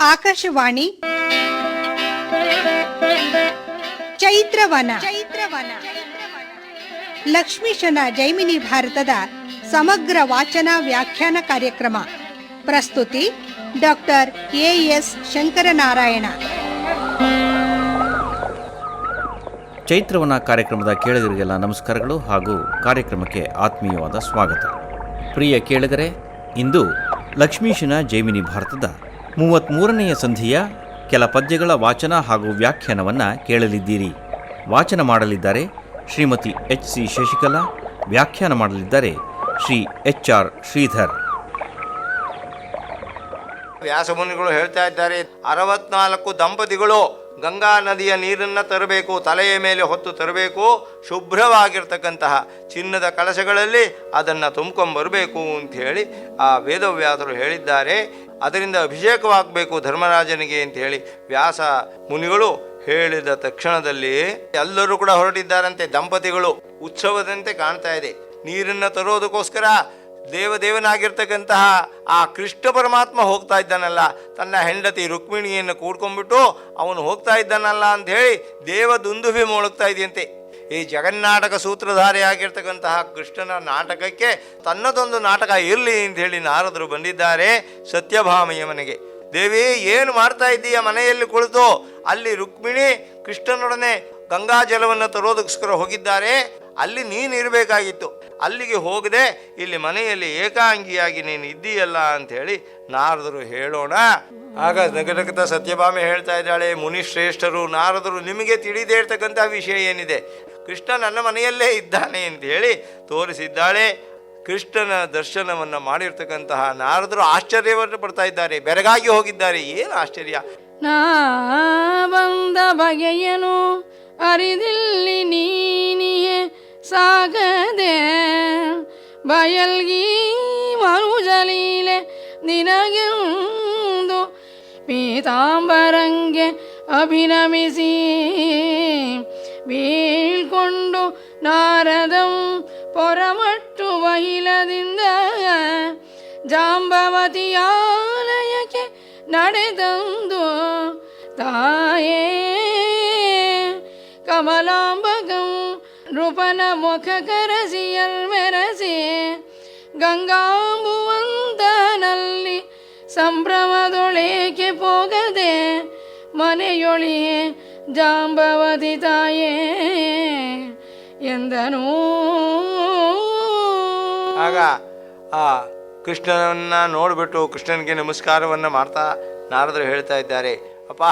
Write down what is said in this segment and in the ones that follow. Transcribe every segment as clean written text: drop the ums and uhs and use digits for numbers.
ಆಕಾಶವಾಣಿ ಚೈತ್ರವನ ಲಕ್ಷ್ಮೀಶನ ಜೈಮಿನಿ ಭಾರತದ ಸಮಗ್ರ ವಾಚನ ವ್ಯಾಖ್ಯಾನ ಕಾರ್ಯಕ್ರಮ. ಪ್ರಸ್ತುತಿ ಡಾಕ್ಟರ್ ಎಎಸ್ ಶಂಕರನಾರಾಯಣ. ಚೈತ್ರವನ ಕಾರ್ಯಕ್ರಮದ ಕೇಳುಗರಿಗೆಲ್ಲ ನಮಸ್ಕಾರಗಳು ಹಾಗೂ ಕಾರ್ಯಕ್ರಮಕ್ಕೆ ಆತ್ಮೀಯವಾದ ಸ್ವಾಗತ. ಪ್ರಿಯ ಕೇಳುಗರೆ, ಇಂದು ಲಕ್ಷ್ಮೀಶನ ಜೈಮಿನಿ ಭಾರತದ 33ನೆಯ ಸಂಧಿಯ ಕೆಲ ಪದ್ಯಗಳ ವಾಚನ ಹಾಗೂ ವ್ಯಾಖ್ಯಾನವನ್ನು ಕೇಳಲಿದ್ದೀರಿ. ವಾಚನ ಮಾಡಲಿದ್ದಾರೆ ಶ್ರೀಮತಿ ಎಚ್.ಸಿ. ಶಶಿಕಲಾ, ವ್ಯಾಖ್ಯಾನ ಮಾಡಲಿದ್ದಾರೆ ಶ್ರೀ ಎಚ್.ಆರ್. ಶ್ರೀಧರ್. ವ್ಯಾಸಮುನಿಗಳು ಹೇಳ್ತಾ ಇದ್ದಾರೆ, 64 ದಂಪತಿಗಳು ಗಂಗಾ ನದಿಯ ನೀರನ್ನು ತರಬೇಕು, ತಲೆಯ ಮೇಲೆ ಹೊತ್ತು ತರಬೇಕು, ಶುಭ್ರವಾಗಿರ್ತಕ್ಕಂತಹ ಚಿನ್ನದ ಕಳಶಗಳಲ್ಲಿ ಅದನ್ನು ತುಂಬ್ಕೊಂಬರಬೇಕು ಅಂಥೇಳಿ ಆ ವೇದವ್ಯಾಸರು ಹೇಳಿದ್ದಾರೆ. ಅದರಿಂದ ಅಭಿಷೇಕವಾಗಬೇಕು ಧರ್ಮರಾಜನಿಗೆ ಅಂಥೇಳಿ ವ್ಯಾಸ ಮುನಿಗಳು ಹೇಳಿದ ತಕ್ಷಣದಲ್ಲಿ ಎಲ್ಲರೂ ಕೂಡ ಹೊರಟಿದ್ದಾರಂತೆ. ದಂಪತಿಗಳು ಉತ್ಸವದಂತೆ ಕಾಣ್ತಾ ಇದೆ. ನೀರನ್ನು ತರೋದಕ್ಕೋಸ್ಕರ ದೇವದೇವನಾಗಿರ್ತಕ್ಕಂತಹ ಆ ಕೃಷ್ಣ ಪರಮಾತ್ಮ ಹೋಗ್ತಾ ಇದ್ದಾನಲ್ಲ, ತನ್ನ ಹೆಂಡತಿ ರುಕ್ಮಿಣಿಯನ್ನು ಕೂಡ್ಕೊಂಡ್ಬಿಟ್ಟು ಅವನು ಹೋಗ್ತಾ ಇದ್ದಾನಲ್ಲ ಅಂಥೇಳಿ ದೇವದುಂದುಭಿ ಮೊಳಗ್ತಾ ಇದೆಯಂತೆ. ಈ ಜಗನ್ನಾಟಕ ಸೂತ್ರಧಾರಿಯಾಗಿರ್ತಕ್ಕಂತಹ ಕೃಷ್ಣನ ನಾಟಕಕ್ಕೆ ತನ್ನದೊಂದು ನಾಟಕ ಇರಲಿ ಅಂಥೇಳಿ ನಾರದರು ಬಂದಿದ್ದಾರೆ ಸತ್ಯಭಾಮೆಯ ಮನೆಗೆ. ದೇವಿ, ಏನು ಮಾಡ್ತಾ ಇದ್ದೀಯ ಮನೆಯಲ್ಲಿ ಕುಳಿತು? ಅಲ್ಲಿ ರುಕ್ಮಿಣಿ ಕೃಷ್ಣನೊಡನೆ ಗಂಗಾ ಜಲವನ್ನು ತರೋದಕ್ಕೋಸ್ಕರ ಹೋಗಿದ್ದಾರೆ, ಅಲ್ಲಿ ನೀನು ಇರಬೇಕಾಗಿತ್ತು. ಅಲ್ಲಿಗೆ ಹೋಗದೆ ಇಲ್ಲಿ ಮನೆಯಲ್ಲಿ ಏಕಾಂಗಿಯಾಗಿ ನೀನು ಇದ್ದೀಯಲ್ಲ ಅಂಥೇಳಿ ನಾರದರು ಹೇಳೋಣ. ಆಗ ನಗನಗತ ಸತ್ಯಭಾಮೆ ಹೇಳ್ತಾ ಇದ್ದಾಳೆ, ಮುನಿಶ್ರೇಷ್ಠರು ನಾರದರು, ನಿಮಗೆ ತಿಳಿದೇ ಇರ್ತಕ್ಕಂಥ ವಿಷಯ ಏನಿದೆ? ಕೃಷ್ಣ ನನ್ನ ಮನೆಯಲ್ಲೇ ಇದ್ದಾನೆ ಅಂಥೇಳಿ ತೋರಿಸಿದ್ದಾಳೆ. ಕೃಷ್ಣನ ದರ್ಶನವನ್ನು ಮಾಡಿರ್ತಕ್ಕಂತಹ ನಾರದರು ಆಶ್ಚರ್ಯವನ್ನು ಪಡ್ತಾ ಇದ್ದಾರೆ, ಬೆರಗಾಗಿ ಹೋಗಿದ್ದಾರೆ. ಏನು ಆಶ್ಚರ್ಯ! ನಾ ಬಂದ ಬಗೆಯನು ಅರಿದಿಲ್ಲಿ ನೀನಿಯೇ ಸಾಗದೆ, ಬಯಲ್ಗಿ ಮರುಜಲೀಲೆ ನಿನಗೆಂದು ಪೀತಾಂಬರಂಗೆ ಅಭಿನಮಿಸಿ ಬೀಳ್ಕೊಂಡು ನಾರದಂ ಪೊರಮಟ್ಟು ಬಹಿಲದಿಂದ ಜಾಂಬವತಿಯಾಲಯಕ್ಕೆ ನಡೆದಂದು ತಾಯೇ ಕಮಲಾಂಬಗಂ ನೃಪನ ಮುಖ ಕರಸಿಯಲ್ಮೆರಸಿ ಗಂಗಾಂಬುವಂತನಲ್ಲಿ ಸಂಭ್ರಮದೊಳೇಕೆ ಹೋಗದೆ ಮನೆಯೊಳಿಯೇ ಜಾಂಬವತಿ ತಾಯೇ ಎಂದನು. ಆಗ ಆ ಕೃಷ್ಣನನ್ನ ನೋಡಿಬಿಟ್ಟು ಕೃಷ್ಣನಿಗೆ ನಮಸ್ಕಾರವನ್ನು ಮಾಡ್ತಾ ನಾರದರು ಹೇಳ್ತಾ ಇದ್ದಾರೆ, ಅಪ್ಪ,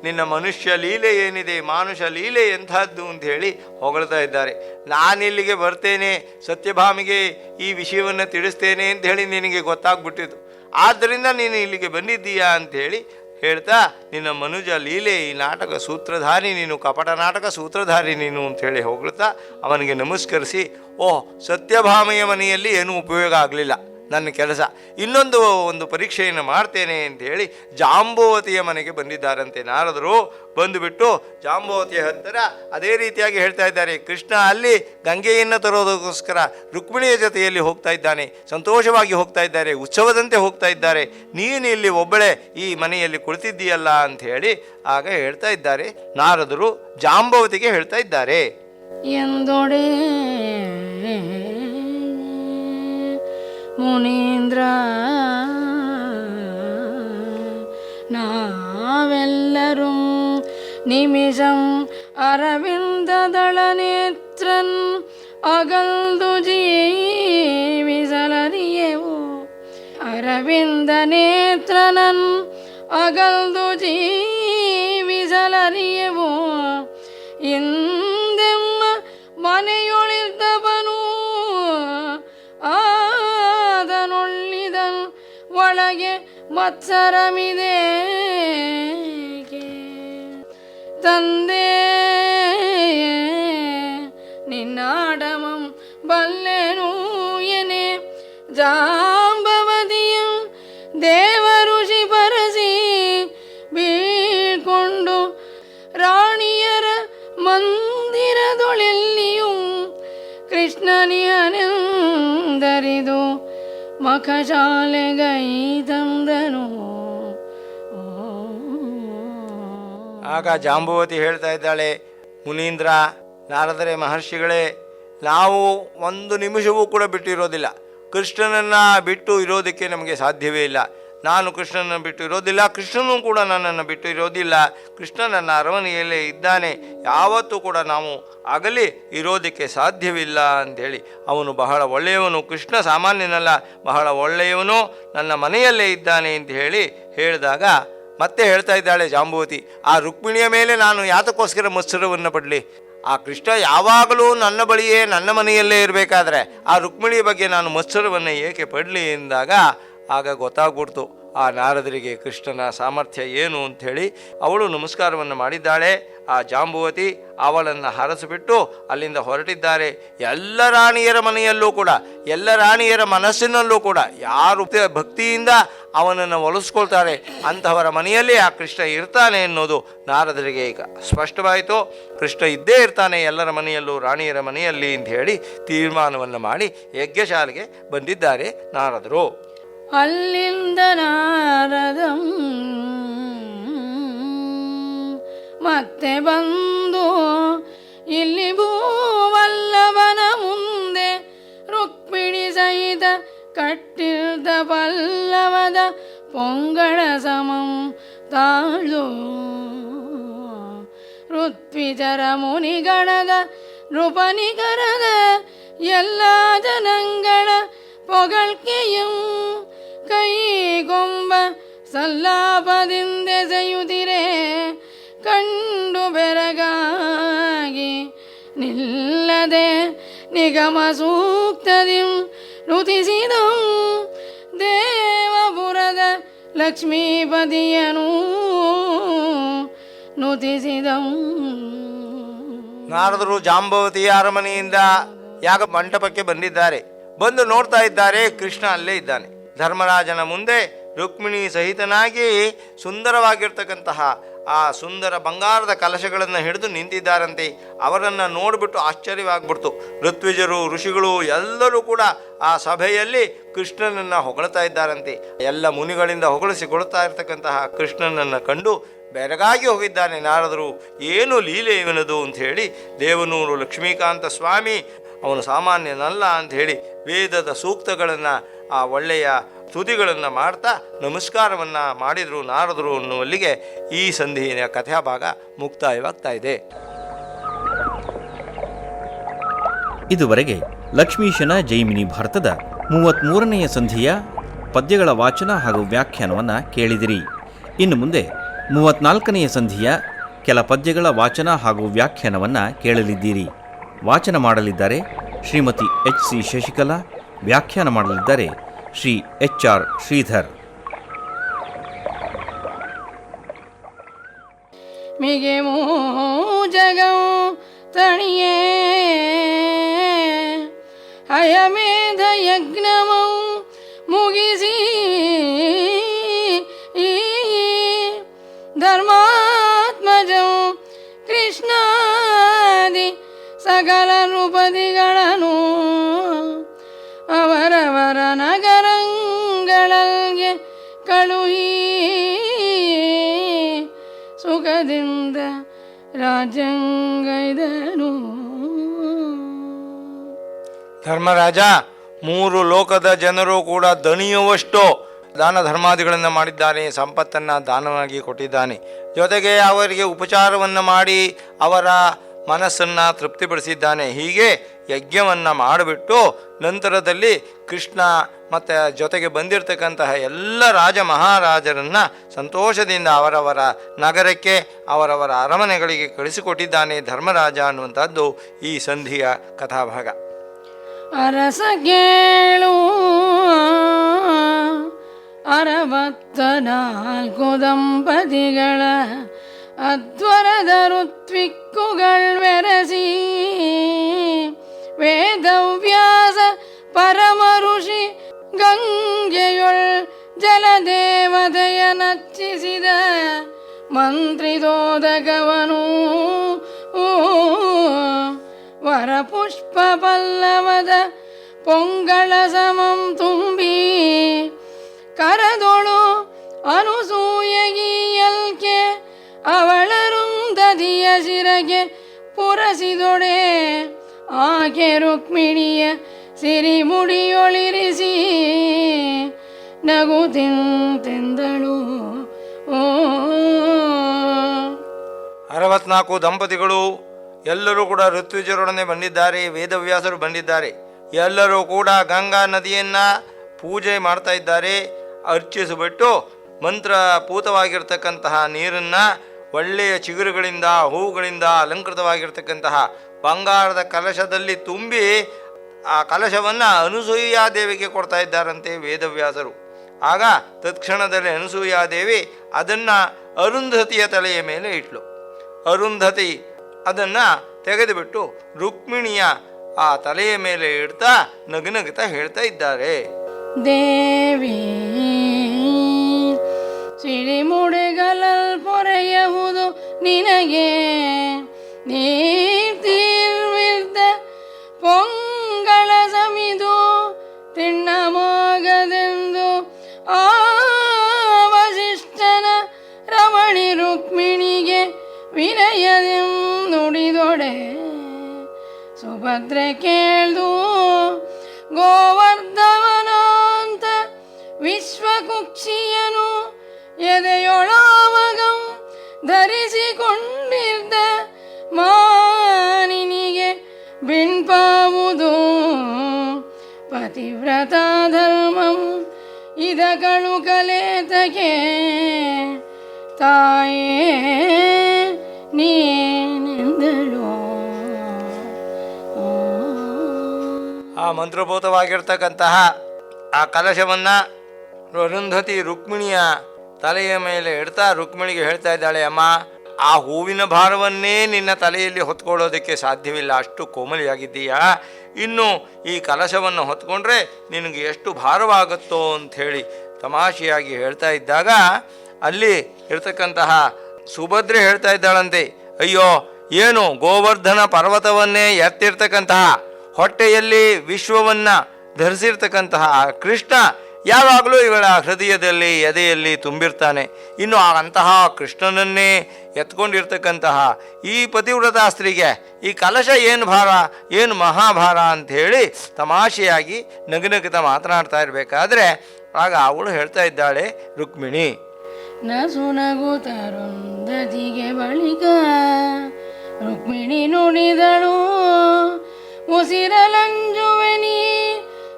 ನಿನ್ನ ಮನುಷ್ಯ ಲೀಲೆ ಏನಿದೆ, ಮಾನುಷ ಲೀಲೆ ಎಂಥದ್ದು ಅಂತ ಹೇಳಿ ಹೊಗಳ್ತಾ ಇದ್ದಾರೆ. ನಾನಿಲ್ಲಿಗೆ ಬರ್ತೇನೆ, ಸತ್ಯಭಾಮಿಗೆ ಈ ವಿಷಯವನ್ನು ತಿಳಿಸ್ತೇನೆ ಅಂತ ಹೇಳಿ ನಿನಗೆ ಗೊತ್ತಾಗ್ಬಿಟ್ಟಿತ್ತು, ಆದ್ದರಿಂದ ನೀನು ಇಲ್ಲಿಗೆ ಬಂದಿದ್ದೀಯಾ ಅಂಥೇಳಿ ಹೇಳ್ತಾ, ನಿನ್ನ ಮನುಜ ಲೀಲೆ, ಈ ನಾಟಕ ಸೂತ್ರಧಾರಿ ನೀನು, ಕಪಟ ನಾಟಕ ಸೂತ್ರಧಾರಿ ನೀನು ಅಂಥೇಳಿ ಹೊಗಳ್ತಾ ಅವನಿಗೆ ನಮಸ್ಕರಿಸಿ, ಓಹ್, ಸತ್ಯಭಾಮೆಯ ಮನೆಯಲ್ಲಿ ಏನೂ ಉಪಯೋಗ ಆಗಲಿಲ್ಲ ನನ್ನ ಕೆಲಸ, ಒಂದು ಪರೀಕ್ಷೆಯನ್ನು ಮಾಡ್ತೇನೆ ಅಂಥೇಳಿ ಜಾಂಬವತಿಯ ಮನೆಗೆ ಬಂದಿದ್ದಾರಂತೆ ನಾರದರು. ಬಂದುಬಿಟ್ಟು ಜಾಂಬವತಿಯ ಹತ್ತಿರ ಅದೇ ರೀತಿಯಾಗಿ ಹೇಳ್ತಾ ಇದ್ದಾರೆ, ಕೃಷ್ಣ ಅಲ್ಲಿ ಗಂಗೆಯನ್ನು ತರೋದಕ್ಕೋಸ್ಕರ ರುಕ್ಮಿಣಿಯ ಜೊತೆಯಲ್ಲಿ ಹೋಗ್ತಾ ಇದ್ದಾನೆ, ಸಂತೋಷವಾಗಿ ಹೋಗ್ತಾ ಇದ್ದಾರೆ, ಉತ್ಸವದಂತೆ ಹೋಗ್ತಾ ಇದ್ದಾರೆ, ನೀನು ಇಲ್ಲಿ ಒಬ್ಬಳೇ ಈ ಮನೆಯಲ್ಲಿ ಕುಳಿತಿದ್ದೀಯಲ್ಲ ಅಂಥೇಳಿ ಆಗ ಹೇಳ್ತಾ ಇದ್ದಾರೆ. ನಾರದರು ಜಾಂಬವತಿಗೆ ಹೇಳ್ತಾ ಇದ್ದಾರೆ, ಎಂದೊಡೆ ಮುನೀಂದ್ರ, ನಾವೆಲ್ಲರೂ ನಿಮಿಷಂ ಅರವಿಂದದಳ ನೇತ್ರನ್ ಅಗಲ್ದು ಜೀವಿಸಲರಿಯೆವು, ಅರವಿಂದ ನೇತ್ರನನ್ ಅಗಲ್ದು ಜೀವಿಸಲರಿಯೆವು, ಎಂದೆಮ್ಮ ಮನೆಯೊಳಿದ್ದವನು ಆದನೊಳ್ಳಿದನ್ ಒಳಗೆ ಮತ್ಸರಮಿದೆ ತಂದೆ ನಿನ್ನಾಡಮಂ ಬಲ್ಲೆನು ಎನೆ ಜಾಂಬವತಿಯಂ ದೇವ ಋಷಿ ಬರಸಿ ಬೀಳ್ಕೊಂಡು ರಾಣಿಯರ ಮಂದಿರದೊಳೆಲ್ಲಿಯೂ ಕೃಷ್ಣನಿಯನೆಂದರಿದು ಮಖಶಾಲೆಗೈ ತಂದನು. ಆಗ ಜಾಂಬುವತಿ ಹೇಳ್ತಾ ಇದ್ದಾಳೆ, ಮುನೀಂದ್ರ, ನಾರದರೆ, ಮಹರ್ಷಿಗಳೇ, ನಾವು ಒಂದು ನಿಮಿಷವೂ ಕೂಡ ಬಿಟ್ಟಿರೋದಿಲ್ಲ. ಕೃಷ್ಣನನ್ನು ಬಿಟ್ಟು ಇರೋದಕ್ಕೆ ನಮಗೆ ಸಾಧ್ಯವೇ ಇಲ್ಲ. ನಾನು ಕೃಷ್ಣನನ್ನು ಬಿಟ್ಟು ಇರೋದಿಲ್ಲ, ಕೃಷ್ಣನೂ ಕೂಡ ನನ್ನನ್ನು ಬಿಟ್ಟು ಇರೋದಿಲ್ಲ. ಕೃಷ್ಣ ನನ್ನ ಅರಮನೆಯಲ್ಲೇ ಇದ್ದಾನೆ, ಯಾವತ್ತೂ ಕೂಡ ನಾವು ಅಗಲಿ ಇರೋದಕ್ಕೆ ಸಾಧ್ಯವಿಲ್ಲ ಅಂಥೇಳಿ. ಅವನು ಬಹಳ ಒಳ್ಳೆಯವನು, ಕೃಷ್ಣ ಸಾಮಾನ್ಯನಲ್ಲ, ಬಹಳ ಒಳ್ಳೆಯವನು, ನನ್ನ ಮನೆಯಲ್ಲೇ ಇದ್ದಾನೆ ಅಂತ ಹೇಳಿದಾಗ ಮತ್ತೆ ಹೇಳ್ತಾ ಇದ್ದಾಳೆ ಜಾಂಬುವತಿ, ಆ ರುಕ್ಮಿಣಿಯ ಮೇಲೆ ನಾನು ಯಾತಕ್ಕೋಸ್ಕರ ಮತ್ಸರವನ್ನು ಪಡಲಿ? ಆ ಕೃಷ್ಣ ಯಾವಾಗಲೂ ನನ್ನ ಬಳಿಯೇ, ನನ್ನ ಮನೆಯಲ್ಲೇ ಇರಬೇಕಾದ್ರೆ ಆ ರುಕ್ಮಿಣಿಯ ಬಗ್ಗೆ ನಾನು ಮತ್ಸರವನ್ನು ಏಕೆ ಪಡಲಿ ಎಂದಾಗ ಆಗ ಗೊತ್ತಾಗ್ಬಿಡ್ತು ಆ ನಾರದರಿಗೆ ಕೃಷ್ಣನ ಸಾಮರ್ಥ್ಯ ಏನು ಅಂಥೇಳಿ. ಅವಳು ನಮಸ್ಕಾರವನ್ನು ಮಾಡಿದ್ದಾಳೆ. ಆ ಜಾಂಬುವತಿ ಅವಳನ್ನು ಹರಸಿಬಿಟ್ಟು ಅಲ್ಲಿಂದ ಹೊರಟಿದ್ದಾರೆ. ಎಲ್ಲ ರಾಣಿಯರ ಮನೆಯಲ್ಲೂ ಕೂಡ, ಎಲ್ಲ ರಾಣಿಯರ ಮನಸ್ಸಿನಲ್ಲೂ ಕೂಡ ಯಾರು ಭಕ್ತಿಯಿಂದ ಅವನನ್ನು ಒಲಿಸ್ಕೊಳ್ತಾರೆ ಅಂಥವರ ಮನೆಯಲ್ಲಿ ಆ ಕೃಷ್ಣ ಇರ್ತಾನೆ ಅನ್ನೋದು ನಾರದರಿಗೆ ಈಗ ಸ್ಪಷ್ಟವಾಯಿತು. ಕೃಷ್ಣ ಇದ್ದೇ ಇರ್ತಾನೆ ಎಲ್ಲರ ಮನೆಯಲ್ಲೂ, ರಾಣಿಯರ ಮನೆಯಲ್ಲಿ ಅಂತ ಹೇಳಿ ತೀರ್ಮಾನವನ್ನು ಮಾಡಿ ಯಜ್ಞಶಾಲೆಗೆ ಬಂದಿದ್ದಾರೆ ನಾರದರು. ಅಲ್ಲಿಂದ ನಾರದಂ ಮತ್ತೆ ಬಂದು ಇಲ್ಲಿ ಭೂವಲ್ಲಭನ ಮುಂದೆ ರುಕ್ಮಿಣಿ ಸಹಿತ ಕಟ್ಟಿದ್ದ ಪಲ್ಲವದ ಪೊಂಗಳ ಸಮಂ ತಾಳು ಋತ್ವಿಜರ ಮುನಿಗಣದ ನೃಪನಿಕರದ ಎಲ್ಲ ಜನಗಳ ಪೊಗಳ್ಕೆಯಂ ಕೈಗೊಂಬ ಸಲ್ಲಾಪದಿಂದೆಸೆಯುತ್ತಿರೆ ಕಂಡು ಬೆರಗಾಗಿ ನಿಲ್ಲದೆ ನಿಗಮ ಸೂಕ್ತದಿಂ ನುತಿಸಿದಂ ದೇವಪುರದ ಲಕ್ಷ್ಮೀಪತಿಯನು ನುತಿಸಿದಂ. ನಾರದರು ಜಾಂಬವತಿಯ ಅರಮನೆಯಿಂದ ಯಾಗ ಮಂಟಪಕ್ಕೆ ಬಂದಿದ್ದಾರೆ. ಬಂದು ನೋಡ್ತಾ ಇದ್ದಾರೆ, ಕೃಷ್ಣ ಅಲ್ಲೇ ಇದ್ದಾನೆ. ಧರ್ಮರಾಜನ ಮುಂದೆ ರುಕ್ಮಿಣಿ ಸಹಿತನಾಗಿ ಸುಂದರವಾಗಿರ್ತಕ್ಕಂತಹ ಆ ಸುಂದರ ಬಂಗಾರದ ಕಲಶಗಳನ್ನು ಹಿಡಿದು ನಿಂತಿದ್ದಾರಂತೆ. ಅವರನ್ನು ನೋಡಿಬಿಟ್ಟು ಆಶ್ಚರ್ಯವಾಗ್ಬಿಡ್ತು. ಋತ್ವಿಜರು, ಋಷಿಗಳು ಎಲ್ಲರೂ ಕೂಡ ಆ ಸಭೆಯಲ್ಲಿ ಕೃಷ್ಣನನ್ನು ಹೊಗಳ್ತಾ ಇದ್ದಾರಂತೆ. ಎಲ್ಲ ಮುನಿಗಳಿಂದ ಹೊಗಳಿಸಿಕೊಳ್ತಾ ಇರ್ತಕ್ಕಂತಹ ಕೃಷ್ಣನನ್ನು ಕಂಡು ಬೆರಗಾಗಿ ಹೋಗಿದ್ದಾನೆ ನಾರದರು. ಏನು ಲೀಲೆ ಇವನದು ಅಂಥೇಳಿ ದೇವನೂರು ಲಕ್ಷ್ಮೀಕಾಂತ ಸ್ವಾಮಿ ಅವನು ಸಾಮಾನ್ಯನಲ್ಲ ಅಂಥೇಳಿ ವೇದದ ಸೂಕ್ತಗಳನ್ನು, ಆ ಒಳ್ಳೆಯ ಸ್ತುತಿಗಳನ್ನು ಮಾಡ್ತಾ ನಮಸ್ಕಾರವನ್ನು ಮಾಡಿದರು ನಾರದರು ಅನ್ನುವಲ್ಲಿಗೆ ಈ ಸಂಧಿಯ ಕಥಾಭಾಗ ಮುಕ್ತಾಯವಾಗ್ತಾ ಇದೆ. ಇದುವರೆಗೆ ಲಕ್ಷ್ಮೀಶನ ಜೈಮಿನಿ ಭಾರತದ 33ನೆಯ ಸಂಧಿಯ ಪದ್ಯಗಳ ವಾಚನ ಹಾಗೂ ವ್ಯಾಖ್ಯಾನವನ್ನು ಕೇಳಿದಿರಿ. ಇನ್ನು ಮುಂದೆ 34ನೆಯ ಸಂಧಿಯ ಕೆಲ ಪದ್ಯಗಳ ವಾಚನ ಹಾಗೂ ವ್ಯಾಖ್ಯಾನವನ್ನು ಕೇಳಲಿದ್ದೀರಿ. ವಾಚನ ಮಾಡಲಿದ್ದಾರೆ ಶ್ರೀಮತಿ HC ಶಶಿಕಲಾ, ವ್ಯಾಖ್ಯಾನ ಮಾಡಲಿದ್ದಾರೆ ಶ್ರೀ HR ಶ್ರೀಧರ್. ಮಿಗೆ ಮೂಜಗಂ ತಣಿಯೇ ಅಯಮೇಧ ಯಜ್ಞಮಂ ಮುಗಿಸಿ ಧರ್ಮಾತ್ಮಜಂ ಕೃಷ್ಣಾದಿ ಸಕಲ ನೃಪತಿಗಳನ್ನು ಅವರವರ ನಗರಗಳಿಗೆ ಕಳುಹಿ ಸುಖದಿಂದ ರಾಜ್ಯಂಗೈದನು. ಧರ್ಮರಾಜ 3 ಲೋಕದ ಜನರು ಕೂಡ ದಣಿಯುವಷ್ಟು ದಾನ ಧರ್ಮಾದಿಗಳನ್ನು ಮಾಡಿದ್ದಾನೆ. ಸಂಪತ್ತನ್ನು ದಾನವಾಗಿ ಕೊಟ್ಟಿದ್ದಾನೆ. ಜೊತೆಗೆ ಅವರಿಗೆ ಉಪಚಾರವನ್ನು ಮಾಡಿ ಅವರ ಮನಸ್ಸನ್ನು ತೃಪ್ತಿಪಡಿಸಿದ್ದಾನೆ. ಹೀಗೆ ಯಜ್ಞವನ್ನು ಮಾಡಿಬಿಟ್ಟು ನಂತರದಲ್ಲಿ ಕೃಷ್ಣ ಮತ್ತು ಜೊತೆಗೆ ಬಂದಿರತಕ್ಕಂತಹ ಎಲ್ಲ ರಾಜ ಮಹಾರಾಜರನ್ನು ಸಂತೋಷದಿಂದ ಅವರವರ ನಗರಕ್ಕೆ, ಅವರವರ ಅರಮನೆಗಳಿಗೆ ಕಳಿಸಿಕೊಟ್ಟಿದ್ದಾನೆ ಧರ್ಮರಾಜ ಅನ್ನುವಂಥದ್ದು ಈ ಸಂಧಿಯ ಕಥಾಭಾಗ. ಅರಸ ಕೇಳು 64 ದಂಪತಿಗಳ ಅಧ್ವರದ ಋತ್ವಿಕ್ಕುಗಳ್ವೆರಸಿ ವೇದವ್ಯಾಸ ಪರಮ ಋಷಿ ಗಂಗೆಯೊಳ್ ಜಲದೇವತೆಯ ನಚ್ಚಿಸಿದ ಮಂತ್ರಿದೋದಕವನು ವರಪುಷ್ಪ ಪಲ್ಲವದ ಪೊಂಗಳ ಸಮಂ ತುಂಬಿ ಕರದೊಳು ಅನುಸೂಯಗಿಯಲ್ಕೆ ಅವಳರು ಶಿರಗೆ ಪುರಸಿದೊಡೆ ಆಕೆ ರುಕ್ಮಿಣಿಯ ಸಿರಿಮುಡಿಯೊಳಿರಿಸಿ ನಗುತ್ತಿಂತೆಂದಳು. 64 ದಂಪತಿಗಳು ಎಲ್ಲರೂ ಕೂಡ ಋತ್ವಿಜರೊಡನೆ ಬಂದಿದ್ದಾರೆ. ವೇದವ್ಯಾಸರು ಬಂದಿದ್ದಾರೆ. ಎಲ್ಲರೂ ಕೂಡ ಗಂಗಾ ನದಿಯನ್ನು ಪೂಜೆ ಮಾಡ್ತಾ ಇದ್ದಾರೆ. ಅರ್ಚಿಸಿಬಿಟ್ಟು ಮಂತ್ರಪೂತವಾಗಿರ್ತಕ್ಕಂತಹ ನೀರನ್ನು ಒಳ್ಳೆಯ ಚಿಗುರುಗಳಿಂದ ಹೂವುಗಳಿಂದ ಅಲಂಕೃತವಾಗಿರ್ತಕ್ಕಂತಹ ಬಂಗಾರದ ಕಲಶದಲ್ಲಿ ತುಂಬಿ ಆ ಕಲಶವನ್ನು ಅನಸೂಯಾದೇವಿಗೆ ಕೊಡ್ತಾ ಇದ್ದಾರಂತೆ ವೇದವ್ಯಾಸರು. ಆಗ ತತ್ಕ್ಷಣದಲ್ಲಿ ಅನಸೂಯಾದೇವಿ ಅದನ್ನು ಅರುಂಧತಿಯ ತಲೆಯ ಮೇಲೆ ಇಟ್ಲು. ಅರುಂಧತಿ ಅದನ್ನು ತೆಗೆದುಬಿಟ್ಟು ರುಕ್ಮಿಣಿಯ ಆ ತಲೆಯ ಮೇಲೆ ಇಡ್ತಾ ನಗುನಗುತ್ತಾ ಹೇಳ್ತಾ ಇದ್ದಾರೆ. ದೇವಿ ಸಿಡಿಮುಡಿಗಳಲ್ ಪೊರೆಯುವುದು ನಿನಗೆ, ನೀರ್ತಿರ್ವಿದ್ದ ಪೊಂಗಳ ಸಮಿದು ತಿಣ್ಣಮಾಗದೆಂದು ಆ ವಸಿಷ್ಠನ ರಮಣಿ ರುಕ್ಮಿಣಿಗೆ ವಿನಯದೆಂ ನುಡಿದೊಡೆ. ಸುಭದ್ರೆ ಕೇಳ್ದು ಗೋವರ್ಧವನಾಂತ ವಿಶ್ವಕುಕ್ಷಿಯನು ಎದೆಯೊಳಾವಗಂ ಧರಿಸಿಕೊಂಡಿದ್ದ ಮಾನಿನಿಗೆ ಬಿಣ್ಪಾವುದು ಪತಿವ್ರತ ಧರ್ಮಂ ಇದಗಳು ಕಲೇತಗೆ ತಾಯೇ ನೀನೆಂದಳು. ಆ ಮಂತ್ರಭೂತವಾಗಿರ್ತಕ್ಕಂತಹ ಆ ಕಲಶವನ್ನು ಅರುಂಧತಿ ರುಕ್ಮಿಣಿಯ ತಲೆಯ ಮೇಲೆ ಇಡ್ತಾ ರುಕ್ಮಿಣಿಗೆ ಹೇಳ್ತಾ ಇದ್ದಾಳೆ, ಅಮ್ಮ, ಆ ಹೂವಿನ ಭಾರವನ್ನೇ ನಿನ್ನ ತಲೆಯಲ್ಲಿ ಹೊತ್ಕೊಳ್ಳೋದಕ್ಕೆ ಸಾಧ್ಯವಿಲ್ಲ, ಅಷ್ಟು ಕೋಮಲಿಯಾಗಿದ್ದೀಯಾ. ಇನ್ನು ಈ ಕಲಶವನ್ನು ಹೊತ್ಕೊಂಡ್ರೆ ನಿನಗೆ ಎಷ್ಟು ಭಾರವಾಗುತ್ತೋ ಅಂಥೇಳಿ ತಮಾಷೆಯಾಗಿ ಹೇಳ್ತಾ ಇದ್ದಾಗ ಅಲ್ಲಿ ಇರ್ತಕ್ಕಂತಹ ಸುಭದ್ರೆ ಹೇಳ್ತಾ ಇದ್ದಾಳಂತೆ, ಅಯ್ಯೋ ಏನು ಗೋವರ್ಧನ ಪರ್ವತವನ್ನೇ ಎತ್ತಿರ್ತಕ್ಕಂತಹ ಹೊಟ್ಟೆಯಲ್ಲಿ ವಿಶ್ವವನ್ನು ಧರಿಸಿರ್ತಕ್ಕಂತಹ ಕೃಷ್ಣ ಯಾವಾಗಲೂ ಇವಳ ಹೃದಯದಲ್ಲಿ ಎದೆಯಲ್ಲಿ ತುಂಬಿರ್ತಾನೆ. ಇನ್ನು ಅಂತಹ ಕೃಷ್ಣನನ್ನೇ ಎತ್ಕೊಂಡಿರ್ತಕ್ಕಂತಹ ಈ ಪತಿವ್ರತ ಸ್ತ್ರೀಗೆ ಈ ಕಲಶ ಏನು ಭಾರ, ಏನು ಮಹಾಭಾರ ಅಂಥೇಳಿ ತಮಾಷೆಯಾಗಿ ನಗುನಗುತ ಮಾತನಾಡ್ತಾ ಇರಬೇಕಾದ್ರೆ ಆಗ ಅವಳು ಹೇಳ್ತಾ ಇದ್ದಾಳೆ ರುಕ್ಮಿಣಿ. ನಸುನಗುತ್ತರುಂಧತಿಗೆ ಬಳಿಕ ರುಕ್ಮಿಣಿ ನುಡಿದಳು, ಉಸಿರಲಂಜುವೆನಿ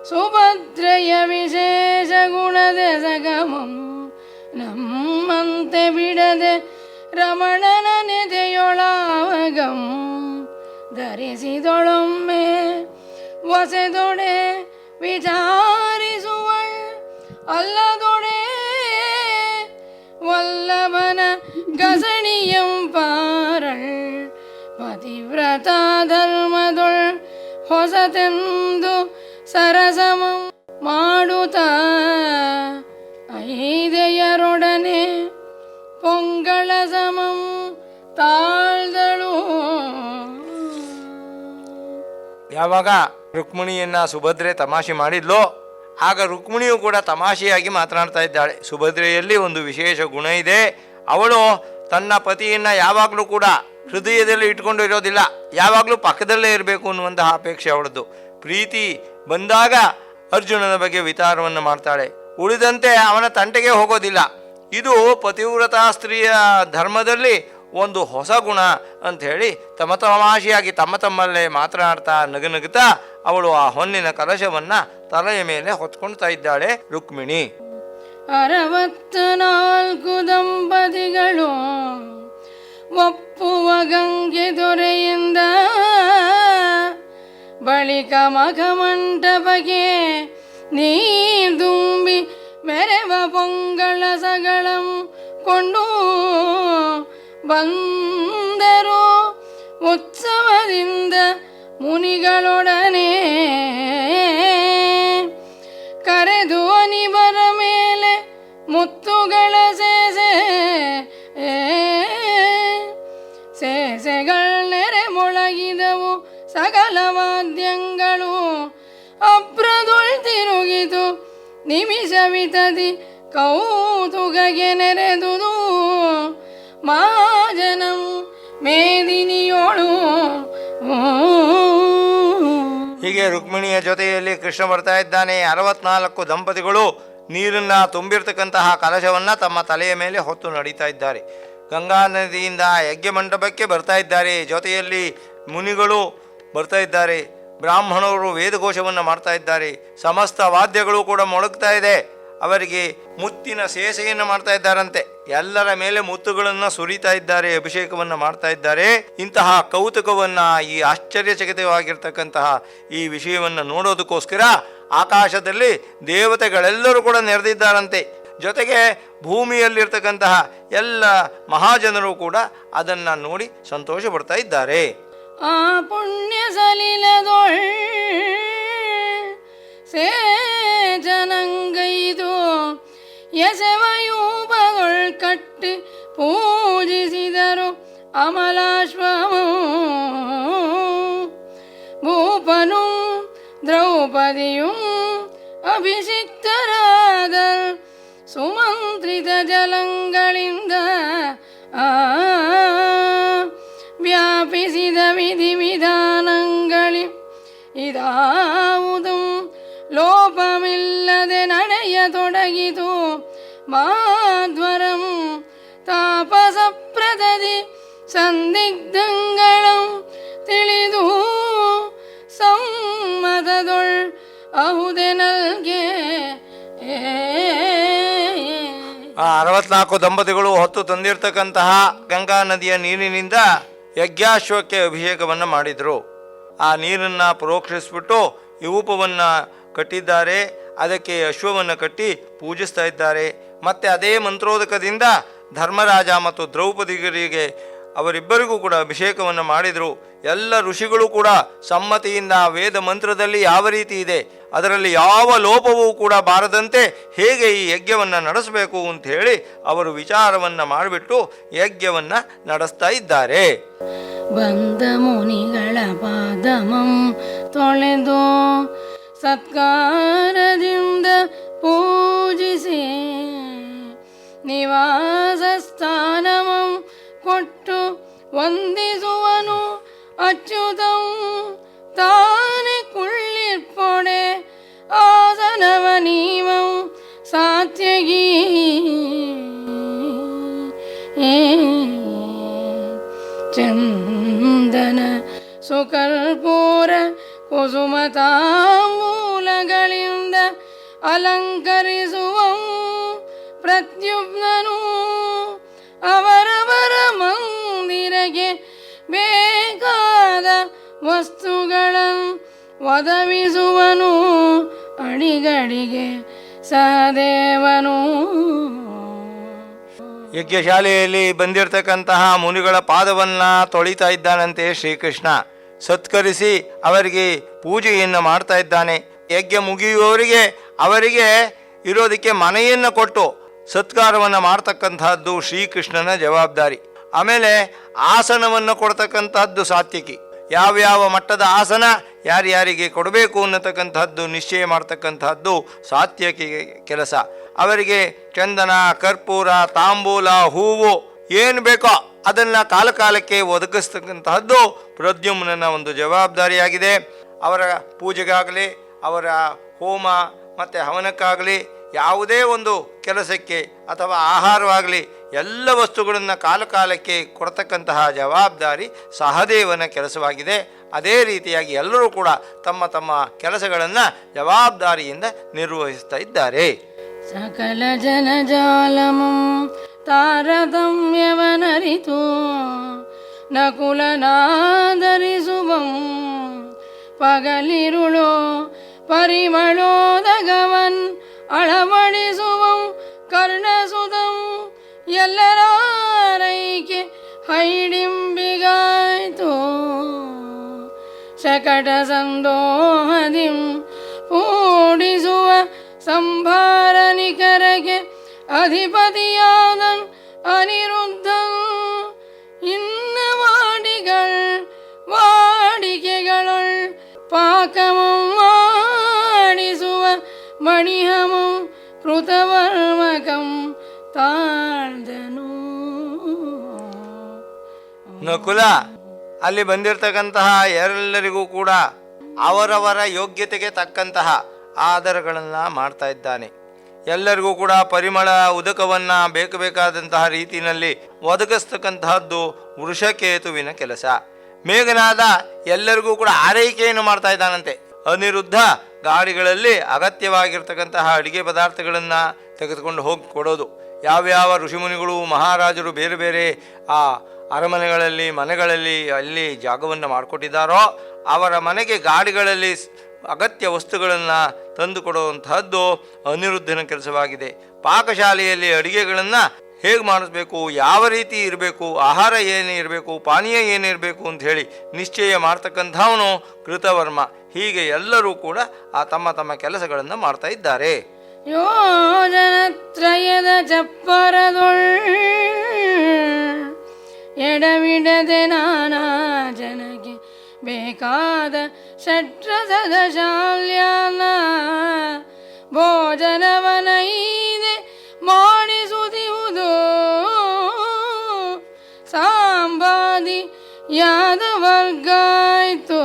ಸುಭದ್ರೆಯ ವಿಶೇಷ ಗುಣದ ಸಗಮಂ ನಮ್ಮಂತೆ ಬಿಡದೆ ರಮಣನ ನೆದೆಯೊಳಾವಗಂ ಧರಿಸಿದೊಳೊಮ್ಮೆ ಒಸೆದೊಡೆ ವಿಚಾರಿಸುವಳ್ ಅಲ್ಲದೊಡೆ ವಲ್ಲಭನ ಗಸಣಿಯಂ ಪಾರಳ್ ಪತಿವ್ರತ ಧರ್ಮದೊಳ್ ಹೊಸತೆಂದು ಸರಸಮಂ ಮಾಡುತ್ತಾ ಐದೆಯರೊಡನೆ ಪೊಂಗಳ ಸಮಂ ತಾಳ್ದಳು. ಯಾವಾಗ ರುಕ್ಮಿಣಿಯನ್ನು ಸುಭದ್ರೆ ತಮಾಷೆ ಮಾಡಿದ್ಲೋ ಆಗ ರುಕ್ಮಿಣಿಯು ಕೂಡ ತಮಾಷೆಯಾಗಿ ಮಾತನಾಡ್ತಾ ಇದ್ದಾಳೆ. ಸುಭದ್ರೆಯಲ್ಲಿ ಒಂದು ವಿಶೇಷ ಗುಣ ಇದೆ. ಅವಳು ತನ್ನ ಪತಿಯನ್ನು ಯಾವಾಗಲೂ ಕೂಡ ಹೃದಯದಲ್ಲಿ ಇಟ್ಕೊಂಡು ಇರೋದಿಲ್ಲ, ಯಾವಾಗಲೂ ಪಕ್ಕದಲ್ಲೇ ಇರಬೇಕು ಅನ್ನುವಂತಹ ಅಪೇಕ್ಷೆ ಅವಳದ್ದು. ಪ್ರೀತಿ ಬಂದಾಗ ಅರ್ಜುನನ ಬಗ್ಗೆ ವಿಚಾರವನ್ನು ಮಾಡ್ತಾಳೆ, ಉಳಿದಂತೆ ಅವನ ತಂಟೆಗೆ ಹೋಗೋದಿಲ್ಲ. ಇದು ಪತಿವ್ರತ ಸ್ತ್ರೀಯ ಧರ್ಮದಲ್ಲಿ ಒಂದು ಹೊಸ ಗುಣ ಅಂಥೇಳಿ ತಮಾಷೆಯಾಗಿ ತಮ್ಮಲ್ಲೇ ಮಾತನಾಡ್ತಾ ನಗುತ್ತಾ ಅವಳು ಆ ಹೊನ್ನಿನ ಕಲಶವನ್ನು ತಲೆಯ ಮೇಲೆ ಹೊತ್ಕೊಳ್ತಾ ಇದ್ದಾಳೆ ರುಕ್ಮಿಣಿ. 64 ದಂಪತಿಗಳು ಒಪ್ಪುವ ಗಂಗೆ ದೊರೆಯಿಂದ ಬಳಿಕ ಮಖಮಂಟಪಕ್ಕೆ ನೀರ್ದುಂಬಿ ಮೆರೆವ ಪೊಂಗಳ ಸಗಳಂ ಕೊಂಡು ಬಂದರು ಉತ್ಸವದಿಂದ ಮುನಿಗಳೊಡನೆ. ಕರೆದು ಅನಿಬರ ಮೇಲೆ ಮುತ್ತುಗಳ ಸೇಸೆಗಳ ನೆರೆ ಮೊಳಗಿದವು ಸಕಲ ವಾದ್ಯಗಳು. ಅಬ್ರದೊಳ್ ತಿರುಗಿತು ನಿಮಿಷವಿತದಿ ಕೌತುಕಗೆ ನೆರೆದುದು ಮಾಜನಂ ಮೇದಿನಿಯೋಳು. ಹೀಗೆ ರುಕ್ಮಿಣಿಯ ಜೊತೆಯಲ್ಲಿ ಕೃಷ್ಣ ಬರ್ತಾ ಇದ್ದಾನೆ. 64 ದಂಪತಿಗಳು ನೀರನ್ನು ತುಂಬಿರ್ತಕ್ಕಂತಹ ಕಲಶವನ್ನು ತಮ್ಮ ತಲೆಯ ಮೇಲೆ ಹೊತ್ತು ನಡೀತಾ ಇದ್ದಾರೆ. ಗಂಗಾ ನದಿಯಿಂದ ಯಜ್ಞ ಮಂಟಪಕ್ಕೆ ಬರ್ತಾ ಇದ್ದಾರೆ. ಜೊತೆಯಲ್ಲಿ ಮುನಿಗಳು ಬರ್ತಾ ಇದ್ದಾರೆ. ಬ್ರಾಹ್ಮಣರು ವೇದಘೋಷವನ್ನು ಮಾಡ್ತಾ ಇದ್ದಾರೆ. ಸಮಸ್ತ ವಾದ್ಯಗಳು ಕೂಡ ಮೊಳಗ್ತಾ ಇದೆ. ಅವರಿಗೆ ಮುತ್ತಿನ ಸೇಸೆಯನ್ನು ಮಾಡ್ತಾ ಇದ್ದಾರಂತೆ. ಎಲ್ಲರ ಮೇಲೆ ಮುತ್ತುಗಳನ್ನು ಸುರಿತಾ ಇದ್ದಾರೆ, ಅಭಿಷೇಕವನ್ನು ಮಾಡ್ತಾ ಇದ್ದಾರೆ. ಇಂತಹ ಕೌತುಕವನ್ನು, ಈ ಆಶ್ಚರ್ಯಚಕಿತವಾಗಿರ್ತಕ್ಕಂತಹ ಈ ವಿಷಯವನ್ನು ನೋಡೋದಕ್ಕೋಸ್ಕರ ಆಕಾಶದಲ್ಲಿ ದೇವತೆಗಳೆಲ್ಲರೂ ಕೂಡ ನೆರೆದಿದ್ದಾರಂತೆ. ಜೊತೆಗೆ ಭೂಮಿಯಲ್ಲಿರ್ತಕ್ಕಂತಹ ಎಲ್ಲ ಮಹಾಜನರು ಕೂಡ ಅದನ್ನು ನೋಡಿ ಸಂತೋಷ ಪಡ್ತಾ ಇದ್ದಾರೆ. ಆ ಪುಣ್ಯ ಸಲಿಲದೊಳ್ ಸೇಜನಂಗೈದು ಎಸೆವಯೂಪದೊಳ್ ಕಟ್ಟಿ ಪೂಜಿಸಿದರು ಅಮಲಾಶ್ವಮು. ಭೂಪನು ದ್ರೌಪದಿಯು ಅಭಿಷಿಕ್ತರಾದ ಸುಮಂತ್ರಿತ ಜಲಂಗಳಿಂದ ವ್ಯಾಪಿಸಿದ ವಿಧಿವಿಧಾನಗಳಿ ಇದಾವುದು ಲೋಪಮಿಲ್ಲದೆ ನಡೆಯತೊಡಗಿತು. ಮಾಧ್ವರಂ ತಾಪಸಪ್ರದದಿ ಸಂದಿಗ್ಧಂಗಳಂ ತಿಳಿದು ಸಮ್ಮತದೊಳ್ ಅಹುದೆನಲ್ಗೆ. 64 ದಂಪತಿಗಳು ಹೊತ್ತು ತಂದಿರತಕ್ಕಂತಹ ಗಂಗಾ ನದಿಯ ನೀರಿನಿಂದ ಯಜ್ಞಾಶ್ವಕ್ಕೆ ಅಭಿಷೇಕವನ್ನು ಮಾಡಿದರು. ಆ ನೀರನ್ನು ಪ್ರೋಕ್ಷಿಸ್ಬಿಟ್ಟು ಯೂಪವನ್ನು ಕಟ್ಟಿದ್ದಾರೆ. ಅದಕ್ಕೆ ಅಶ್ವವನ್ನು ಕಟ್ಟಿ ಪೂಜಿಸ್ತಾ ಇದ್ದಾರೆ. ಮತ್ತು ಅದೇ ಮಂತ್ರೋದಕದಿಂದ ಧರ್ಮರಾಜ ಮತ್ತು ದ್ರೌಪದಿಗರಿಗೆ ಅವರಿಬ್ಬರಿಗೂ ಕೂಡ ಅಭಿಷೇಕವನ್ನು ಮಾಡಿದರು. ಎಲ್ಲ ಋಷಿಗಳು ಕೂಡ ಸಮ್ಮತಿಯಿಂದ ವೇದ ಮಂತ್ರದಲ್ಲಿ ಯಾವ ರೀತಿ ಇದೆ, ಅದರಲ್ಲಿ ಯಾವ ಲೋಪವೂ ಕೂಡ ಬಾರದಂತೆ ಹೇಗೆ ಈ ಯಜ್ಞವನ್ನು ನಡೆಸಬೇಕು ಅಂತ ಹೇಳಿ ಅವರು ವಿಚಾರವನ್ನು ಮಾಡಿಬಿಟ್ಟು ಯಜ್ಞವನ್ನು ನಡೆಸ್ತಾ ಇದ್ದಾರೆ. ಬಂದ ಮುನಿಗಳ ಪಾದಮಂ ತೊಳೆದು ಸತ್ಕಾರದಿಂದ ಪೂಜಿಸಿ ನಿವಾಸ ಸ್ಥಾನಮಂ ಕೊಟ್ಟು ವಂದಿಸುವನು ಅಚ್ಯುತಂ. ತಾನೆ ಕುಳ್ಳಿರ್ಪೊಡೆ ಆಸನವ ನೀವಂ ಸಾತ್ಯಗಿ. ಚಂದನ ಸುಕರ್ಪೂರ ಕುಸುಮತಾಂಬೂಲಗಳಿಂದ ಅಲಂಕರಿಸುವಂ ಪ್ರದ್ಯುಮ್ನನು. ಅವರವರ ಮಂದಿರಗೆ ಬೇಕಾದ ವಸ್ತುಗಳನ್ನು ಒದಗಿಸುವನು ಅಡಿಗಡಿಗೆ ಸಹದೇವನು. ಯಜ್ಞಶಾಲೆಯಲ್ಲಿ ಬಂದಿರತಕ್ಕಂತಹ ಮುನಿಗಳ ಪಾದವನ್ನು ತೊಳಿತಾ ಇದ್ದಾನಂತೆ ಶ್ರೀಕೃಷ್ಣ. ಸತ್ಕರಿಸಿ ಅವರಿಗೆ ಪೂಜೆಯನ್ನು ಮಾಡ್ತಾ ಇದ್ದಾನೆ. ಯಜ್ಞ ಮುಗಿಯುವವರಿಗೆ ಅವರಿಗೆ ಇರೋದಕ್ಕೆ ಮನೆಯನ್ನು ಕೊಟ್ಟು ಸತ್ಕಾರವನ್ನು ಮಾಡ್ತಕ್ಕಂತಹದ್ದು ಶ್ರೀಕೃಷ್ಣನ ಜವಾಬ್ದಾರಿ. ಆಮೇಲೆ ಆಸನವನ್ನು ಕೊಡ್ತಕ್ಕಂತಹದ್ದು ಸಾತ್ವಿಕಿ. ಯಾವ್ಯಾವ ಮಟ್ಟದ ಆಸನ ಯಾರ್ಯಾರಿಗೆ ಕೊಡಬೇಕು ಅನ್ನತಕ್ಕಂಥದ್ದು ನಿಶ್ಚಯ ಮಾಡ್ತಕ್ಕಂತಹದ್ದು ಸಾತ್ವಿಕಿ ಕೆಲಸ. ಅವರಿಗೆ ಚಂದನ, ಕರ್ಪೂರ, ತಾಂಬೂಲ, ಹೂವು ಏನು ಬೇಕೋ ಅದನ್ನು ಕಾಲಕಾಲಕ್ಕೆ ಒದಗಿಸ್ತಕ್ಕಂತಹದ್ದು ಪ್ರದ್ಯುಮ್ನನ ಒಂದು ಜವಾಬ್ದಾರಿಯಾಗಿದೆ. ಅವರ ಪೂಜೆಗಾಗಲಿ, ಅವರ ಹೋಮ ಮತ್ತು ಹವನಕ್ಕಾಗಲಿ, ಯಾವುದೇ ಒಂದು ಕೆಲಸಕ್ಕೆ ಅಥವಾ ಆಹಾರವಾಗಲಿ ಎಲ್ಲ ವಸ್ತುಗಳನ್ನು ಕಾಲಕಾಲಕ್ಕೆ ಕೊಡ್ತಕ್ಕಂತಹ ಜವಾಬ್ದಾರಿ ಸಹದೇವನ ಕೆಲಸವಾಗಿದೆ. ಅದೇ ರೀತಿಯಾಗಿ ಎಲ್ಲರೂ ಕೂಡ ತಮ್ಮ ತಮ್ಮ ಕೆಲಸಗಳನ್ನು ಜವಾಬ್ದಾರಿಯಿಂದ ನಿರ್ವಹಿಸ್ತಾ ಇದ್ದಾರೆ. ಸಕಲ ಜನಜಾಲಮಂ ತಾರತಮ್ಯವನರಿತು ನಕುಲನಾದರಿಸುವಂ ಪಗಲಿರುಳು ಪರಿಮಳೋದಗವನ್ ಅಳವಡಿಸುವಂ ಕರ್ಣಸುತಂ. ಎಲ್ಲರೈಕೆ ಹೈಡಿಂಬಿಗಾಯ್ತು ಶಕಟ ಸಂದೋಹದಿಂ ಕೂಡಿಸುವ ಸಂಭಾರನಿಕರಗೆ ಅಧಿಪತಿಯಾದನ್ ಅನಿರುದ್ಧಂ. ಇನ್ನ ವಾಡಿಕೆಗಳೊಳ್ ಪಾಕಮಂ ಮಾಡಿಸುವ ಮಣಿಹಮಂ ಕೃತವರ್ಮಕಂ ತಾಳ್ದನು. ನಕುಲ ಅಲ್ಲಿ ಬಂದಿರತಕ್ಕಂತಹ ಎಲ್ಲರಿಗೂ ಕೂಡ ಅವರವರ ಯೋಗ್ಯತೆಗೆ ತಕ್ಕಂತಹ ಆಧಾರಗಳನ್ನು ಮಾಡ್ತಾ ಇದ್ದಾನೆ. ಎಲ್ಲರಿಗೂ ಕೂಡ ಪರಿಮಳ ಉದಕವನ್ನು ಬೇಕಾದಂತಹ ರೀತಿಯಲ್ಲಿ ಒದಗಿಸ್ತಕ್ಕಂತಹದ್ದು ವೃಷಕೇತುವಿನ ಕೆಲಸ. ಮೇಘನಾದ ಎಲ್ಲರಿಗೂ ಕೂಡ ಆರೈಕೆಯನ್ನು ಮಾಡ್ತಾ ಇದ್ದಾನಂತೆ. ಅನಿರುದ್ಧ ಗಾಡಿಗಳಲ್ಲಿ ಅಗತ್ಯವಾಗಿರ್ತಕ್ಕಂತಹ ಅಡಿಗೆ ಪದಾರ್ಥಗಳನ್ನು ತೆಗೆದುಕೊಂಡು ಹೋಗಿ ಕೊಡೋದು. ಯಾವ್ಯಾವ ಋಷಿಮುನಿಗಳು ಮಹಾರಾಜರು ಬೇರೆ ಬೇರೆ ಆ ಅರಮನೆಗಳಲ್ಲಿ ಮನೆಗಳಲ್ಲಿ ಅಲ್ಲಿ ಜಾಗವನ್ನು ಮಾಡಿಕೊಟ್ಟಿದ್ದಾರೋ ಅವರ ಮನೆಗೆ ಗಾಡಿಗಳಲ್ಲಿ ಅಗತ್ಯ ವಸ್ತುಗಳನ್ನು ತಂದು ಕೊಡುವಂತಹದ್ದು ಅನಿರುದ್ಧನ ಕೆಲಸವಾಗಿದೆ. ಪಾಕಶಾಲೆಯಲ್ಲಿ ಅಡಿಗೆಗಳನ್ನು ಹೇಗೆ ಮಾಡಿಸ್ಬೇಕು, ಯಾವ ರೀತಿ ಇರಬೇಕು, ಆಹಾರ ಏನು ಇರಬೇಕು, ಪಾನೀಯ ಏನಿರಬೇಕು ಅಂತ ಹೇಳಿ ನಿಶ್ಚಯ ಮಾಡ್ತಕ್ಕಂಥವನು ಕೃತವರ್ಮ. ಹೀಗೆ ಎಲ್ಲರೂ ಕೂಡ ಆ ತಮ್ಮ ತಮ್ಮ ಕೆಲಸಗಳನ್ನು ಮಾಡ್ತಾ ಇದ್ದಾರೆ. ಯೋಜನತ್ರಯದ ಚಪ್ಪರದೊಳ್ ಎಡವಿಡದೆ ನಾನಾ ಜನಗೆ ಬೇಕಾದ ಷಡ್ರಸದ ಶಾಲ್ಯಾನ ಭೋಜನವನೈದೆ ಮಾಡಿಸುವುದು ಸಾಂಬಾದಿ ಯಾದವರ್ಗಾಯ್ತು.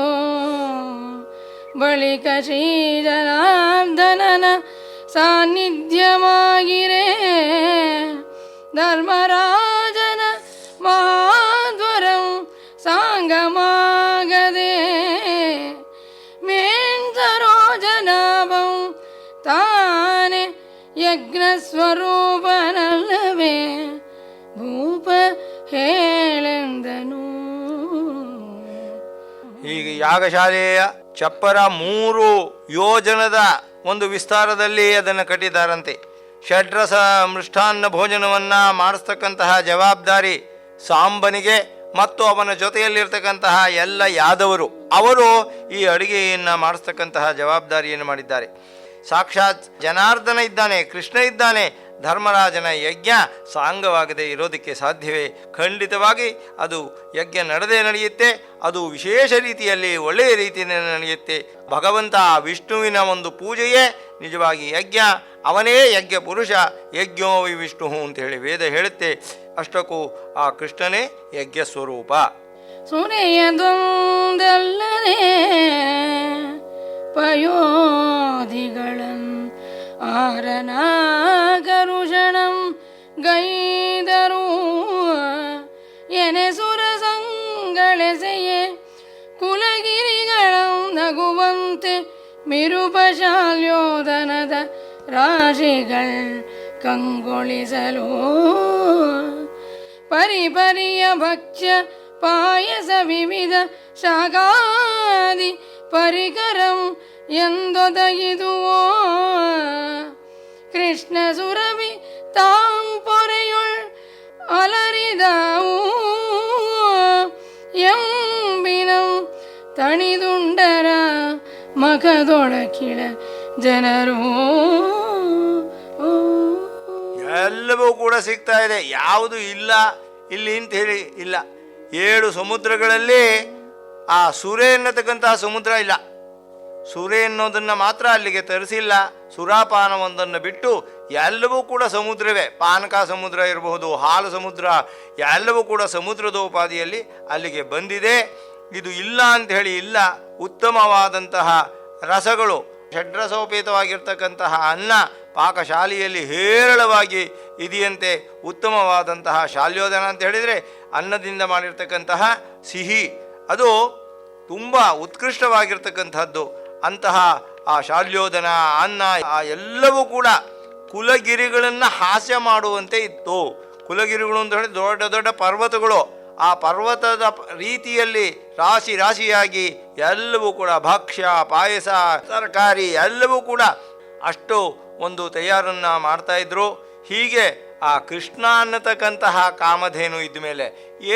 ಬಳಿಕ ಶ್ರೀಜನಾರ್ದನನ ಸಾನ್ನಿಧ್ಯವಾಗಿರೇ ಧರ್ಮರಾಜನ ಮಹಾದ್ವರಂ ಸಾಂಗಮಾಗದೆ ಮೇಂಸರೋಜನಾಭಂ ತಾನೆ ಯಜ್ಞಸ್ವರೂಪನಲ್ಲವೇ ಭೂಪ ಹೇಳೆಂದನು. ಹೀಗೆ ಯಾಗಶಾಲೆಯ ಚಪ್ಪರ 3 ಯೋಜನದ ಒಂದು ವಿಸ್ತಾರದಲ್ಲಿ ಅದನ್ನು ಕಟ್ಟಿದ್ದಾರಂತೆ. ಷಡ್ರಸ ಮೃಷ್ಟಾನ್ನ ಭೋಜನವನ್ನು ಮಾಡಿಸ್ತಕ್ಕಂತಹ ಜವಾಬ್ದಾರಿ ಸಾಂಬನಿಗೆ ಮತ್ತು ಅವನ ಜೊತೆಯಲ್ಲಿರ್ತಕ್ಕಂತಹ ಎಲ್ಲ ಯಾದವರು. ಅವರು ಈ ಅಡುಗೆಯನ್ನು ಮಾಡಿಸ್ತಕ್ಕಂತಹ ಜವಾಬ್ದಾರಿಯನ್ನು ಮಾಡಿದ್ದಾರೆ. ಸಾಕ್ಷಾತ್ ಜನಾರ್ದನ ಇದ್ದಾನೆ, ಕೃಷ್ಣ ಇದ್ದಾನೆ. ಧರ್ಮರಾಜನ ಯಜ್ಞ ಸಾಂಗವಾಗದೆ ಇರೋದಕ್ಕೆ ಸಾಧ್ಯವೇ? ಖಂಡಿತವಾಗಿ ಅದು ಯಜ್ಞ ನಡೆಯುತ್ತೆ. ಅದು ವಿಶೇಷ ರೀತಿಯಲ್ಲಿ ಒಳ್ಳೆಯ ರೀತಿಯಲ್ಲಿ ನಡೆಯುತ್ತೆ. ಭಗವಂತ ವಿಷ್ಣುವಿನ ಒಂದು ಪೂಜೆಯೇ ನಿಜವಾಗಿ ಯಜ್ಞ. ಅವನೇ ಯಜ್ಞ ಪುರುಷ, ಯಜ್ಞೋ ವಿ ವಿಷ್ಣು ಅಂತ ಹೇಳಿ ವೇದ ಹೇಳುತ್ತೆ. ಅಷ್ಟಕ್ಕೂ ಆ ಕೃಷ್ಣನೇ ಯಜ್ಞ ಸ್ವರೂಪ. ಸುನೆಯದೊಂದಲ್ಲದೆ ಪಯೋಧಿಗಳನ್ ಆರನಾಗರುಷಣಂ ಗೈದರು ಎನೆಸುರ ಸಂಗಳೆಸೆಯೇ ಕುಲಗಿರಿಗಳಂ ನಗುವಂತೆ ಮಿರುಪಶಾಲ್ಯೋಧನದ ರಾಶಿಗಳ್ ಕಂಗೊಳಿಸಲು ಪರಿಪರಿಯ ಭಕ್ಷ್ಯ ಪಾಯಸ ವಿವಿಧ ಶಾಗಾದಿ ಪರಿಕರಂ ಎಂದೊದಗಿದುವೋ ಕೃಷ್ಣ ಸುರಭಿ ತಾಂಪೊರೆಯೊಳ್ ಅಲರಿದಾವು ಎಂಬಿನಂ ತಣಿದುಂಡರ ಮಖದೊಳಕಿಳ ಜನರು. ಎಲ್ಲವೂ ಕೂಡ ಸಿಗ್ತಾ ಇದೆ, ಯಾವುದು ಇಲ್ಲ ಇಲ್ಲಿ ಅಂತ ಹೇಳಿ ಇಲ್ಲ. 7 ಸಮುದ್ರಗಳಲ್ಲಿ ಆ ಸುರೆ ಎನ್ನತಕ್ಕಂತಹ ಸಮುದ್ರ ಇಲ್ಲ. ಸುರೆ ಎನ್ನೋದನ್ನು ಮಾತ್ರ ಅಲ್ಲಿಗೆ ತರಿಸಿಲ್ಲ. ಸುರಾಪಾನವೊಂದನ್ನು ಬಿಟ್ಟು ಎಲ್ಲವೂ ಕೂಡ ಸಮುದ್ರವೇ. ಪಾನಕ ಸಮುದ್ರ ಇರಬಹುದು, ಹಾಲು ಸಮುದ್ರ, ಎಲ್ಲವೂ ಕೂಡ ಸಮುದ್ರದೋಪಾದಿಯಲ್ಲಿ ಅಲ್ಲಿಗೆ ಬಂದಿದೆ. ಇದು ಇಲ್ಲ ಅಂತ ಹೇಳಿ ಇಲ್ಲ. ಉತ್ತಮವಾದಂತಹ ರಸಗಳು, ಷಡ್ರಸೋಪೇತವಾಗಿರ್ತಕ್ಕಂತಹ ಅನ್ನ ಪಾಕಶಾಲೆಯಲ್ಲಿ ಹೇರಳವಾಗಿ ಇದೆಯಂತೆ. ಉತ್ತಮವಾದಂತಹ ಶಾಲ್ಯೋದನ ಅಂತ ಹೇಳಿದರೆ ಅನ್ನದಿಂದ ಮಾಡಿರ್ತಕ್ಕಂತಹ ಸಿಹಿ, ಅದು ತುಂಬ ಉತ್ಕೃಷ್ಟವಾಗಿರ್ತಕ್ಕಂಥದ್ದು. ಅಂತಹ ಆ ಶಾಲ್ಯೋದನ ಅನ್ನ ಎಲ್ಲವೂ ಕೂಡ ಕುಲಗಿರಿಗಳನ್ನು ಹಾಸ್ಯ ಮಾಡುವಂತೆ ಇತ್ತು. ಕುಲಗಿರಿಗಳು ಅಂತ ಹೇಳಿ ದೊಡ್ಡ ದೊಡ್ಡ ಪರ್ವತಗಳು. ಆ ಪರ್ವತದ ರೀತಿಯಲ್ಲಿ ರಾಶಿ ರಾಶಿಯಾಗಿ ಎಲ್ಲವೂ ಕೂಡ ಭಕ್ಷ್ಯ, ಪಾಯಸ, ತರಕಾರಿ ಎಲ್ಲವೂ ಕೂಡ ಅಷ್ಟು ಒಂದು ತಯಾರನ್ನು ಮಾಡ್ತಾಯಿದ್ರು. ಹೀಗೆ ಆ ಕೃಷ್ಣ ಅನ್ನತಕ್ಕಂತಹ ಕಾಮಧೇನು ಇದ್ದ ಮೇಲೆ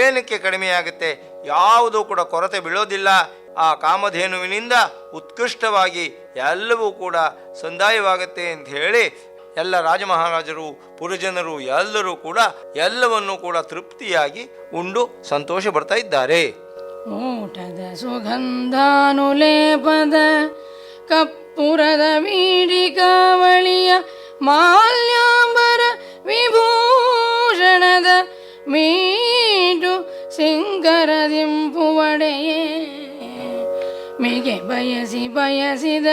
ಏನಕ್ಕೆ ಕಡಿಮೆಯಾಗುತ್ತೆ? ಯಾವುದೂ ಕೂಡ ಕೊರತೆ ಬೀಳೋದಿಲ್ಲ. ಆ ಕಾಮಧೇನುವಿನಿಂದ ಉತ್ಕೃಷ್ಟವಾಗಿ ಎಲ್ಲವೂ ಕೂಡ ಸಂದಾಯವಾಗುತ್ತೆ ಅಂತ ಹೇಳಿ ಎಲ್ಲ ರಾಜಮಹಾರಾಜರು, ಪುರಜನರು ಎಲ್ಲರೂ ಕೂಡ ಎಲ್ಲವನ್ನೂ ಕೂಡ ತೃಪ್ತಿಯಾಗಿ ಉಂಡು ಸಂತೋಷ ಪಡ್ತಾ ಇದ್ದಾರೆ. ಊಟದ ಸುಗಂಧಾನುಲೇಪದ ಕಪ್ಪುರದ ವೀಡಿಕಾವಳಿಯ ಮಾಲ್ಯಾಂಬರ ವಿಭೂಷಣದ ಮೀಟು ಸಿಂಗರದಿಂಪುವಡೆಯೇ ಮಿಗೆ ಬಯಸಿದ